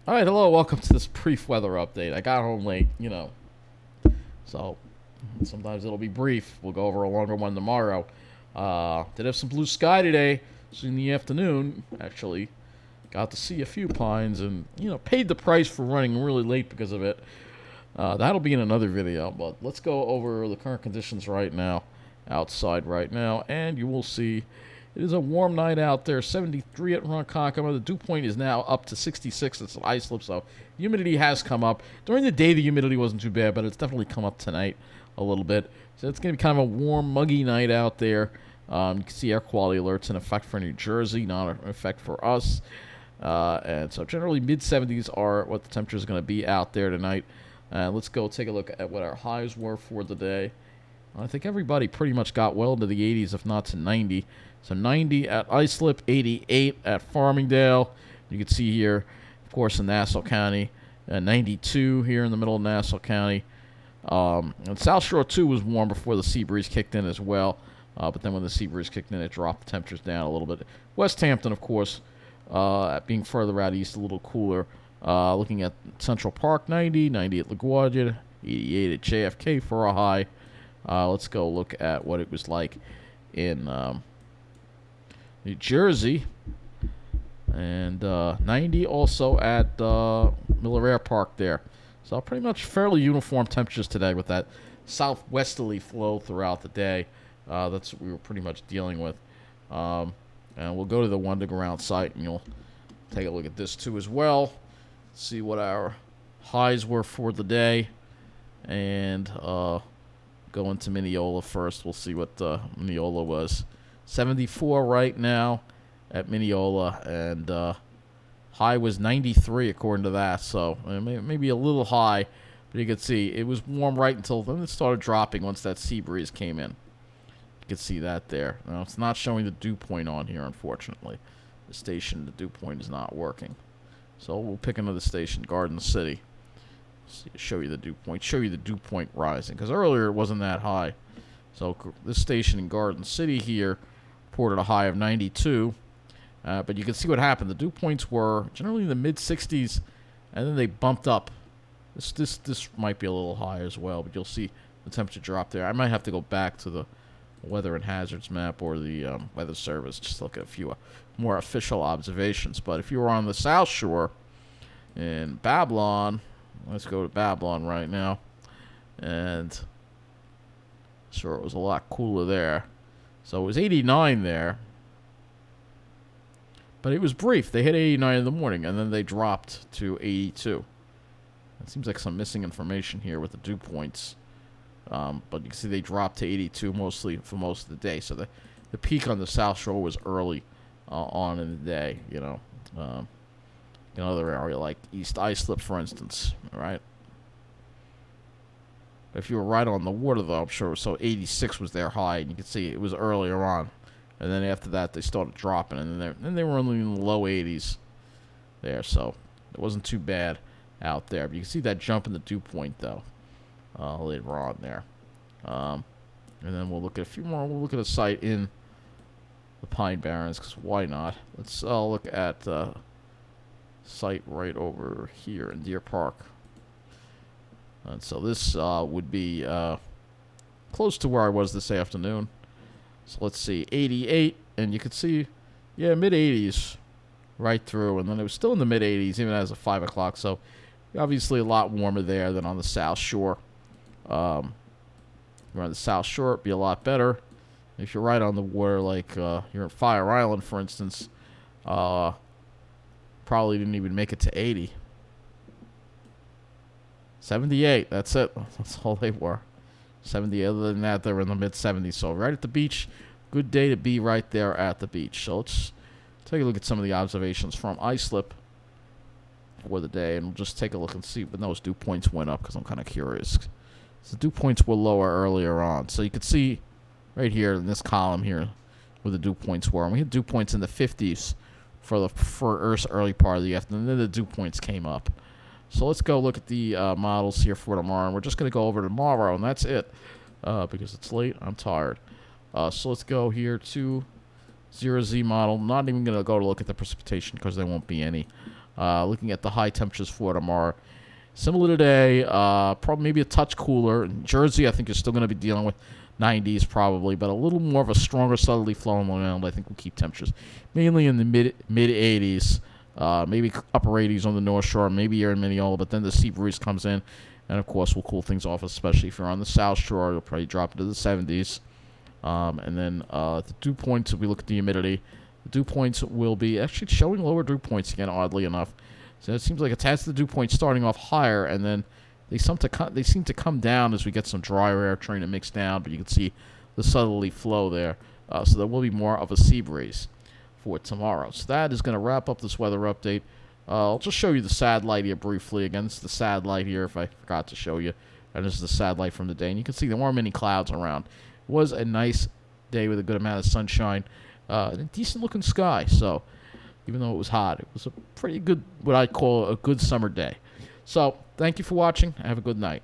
All right, hello, welcome to this brief weather update. I got home late, so sometimes it'll be brief. We'll go over a longer one tomorrow. Did have some blue sky today, so in the afternoon, actually, got to see a few pines and, paid the price for running really late because of it. That'll be in another video, but let's go over the current conditions right now, outside right now, and you will see it is a warm night out there, 73 at Ronkonkoma. The dew point is now up to 66. It's an ice slip, so humidity has come up. During the day, the humidity wasn't too bad, but it's definitely come up tonight a little bit. So it's going to be kind of a warm, muggy night out there. You can see air quality alerts in effect for New Jersey, not in effect for us. And so generally mid-70s are what the temperature is going to be out there tonight. Let's go take a look at what our highs were for the day. I think everybody pretty much got well into the 80s, if not to 90. So 90 at Islip, 88 at Farmingdale. You can see here, of course, in Nassau County, 92 here in the middle of Nassau County. And South Shore, too, was warm before the sea breeze kicked in as well. But then when the sea breeze kicked in, it dropped the temperatures down a little bit. West Hampton, of course, being further out east, a little cooler. Looking at Central Park, 90, 90 at LaGuardia, 88 at JFK for a high. Let's go look at what it was like in New Jersey. And 90 also at Miller Air Park there. So pretty much fairly uniform temperatures today with that southwesterly flow throughout the day. That's what we were pretty much dealing with. And we'll go to the underground site and you'll take a look at this too as well. See what our highs were for the day. And go into Mineola first. We'll see what Mineola was. 74 right now at Mineola, and high was 93 according to that. So maybe a little high, but you can see it was warm right until then it started dropping once that sea breeze came in. You can see that there. Now it's not showing the dew point on here, unfortunately. The station, the dew point is not working. So we'll pick another station, Garden City. Show you the dew point. Show you the dew point rising, because earlier it wasn't that high. So this station in Garden City here reported a high of 92. But you can see what happened. The dew points were generally in the mid-60s, and then they bumped up. This might be a little high as well, but you'll see the temperature drop there. I might have to go back to the weather and hazards map or the weather service just to look at a few more official observations. But if you were on the South Shore in Babylon, let's go to Babylon right now, and sure, it was a lot cooler there. So it was 89 there, but it was brief. They hit 89 in the morning, and then they dropped to 82. It seems like some missing information here with the dew points. But you can see they dropped to 82 mostly for most of the day. So the peak on the South Shore was early on in the day, another area like East Islip, for instance, right? If you were right on the water, though, I'm sure, so 86 was their high, and you can see it was earlier on. And then after that, they started dropping, and then they were only in the low 80s there, so it wasn't too bad out there. But you can see that jump in the dew point, though, later on there. And then we'll look at a few more. We'll look at a site in the Pine Barrens, because why not? Let's look at site right over here in Deer Park. And so this would be close to where I was this afternoon. So let's see, 88, and you can see, mid-80s right through, and then it was still in the mid-80s even as of 5 o'clock, so obviously a lot warmer there than on the South Shore. If you're on the South Shore, it'd be a lot better. If you're right on the water, like you're at Fire Island, for instance, probably didn't even make it to 80. 78, that's it. That's all they were. 70, other than that, they were in the mid-70s. So right at the beach, good day to be right there at the beach. So let's take a look at some of the observations from Islip for the day, and we'll just take a look and see when those dew points went up, because I'm kind of curious. So the dew points were lower earlier on. So you can see right here in this column here where the dew points were. And we had dew points in the 50s for the early part of the afternoon. And then the dew points came up. So let's go look at the models here for tomorrow. And we're just going to go over tomorrow, and that's it. Because it's late, I'm tired. So let's go here to 0Z model. Not even going to go to look at the precipitation because there won't be any. Looking at the high temperatures for tomorrow. Similar today, probably maybe a touch cooler. In Jersey, I think you're still going to be dealing with 90s probably, but a little more of a stronger southerly flow around. I think will keep temperatures mainly in the mid 80s, maybe upper 80s on the North Shore, maybe here in Mineola. But then the sea breeze comes in, and of course will cool things off, especially if you're on the South Shore. It'll probably drop into the 70s. And then the dew points, if we look at the humidity, the dew points will be actually showing lower dew points again, oddly enough. So it seems like it has the dew points starting off higher, and then they seem to come down as we get some drier air trying to mix down, but you can see the southerly flow there. So there will be more of a sea breeze for tomorrow. So that is going to wrap up this weather update. I'll just show you the satellite here briefly. Again, this is the satellite here if I forgot to show you. And this is the satellite from the day. And you can see there weren't many clouds around. It was a nice day with a good amount of sunshine and a decent-looking sky. So even though it was hot, it was a pretty good, what I call a good summer day. So thank you for watching. Have a good night.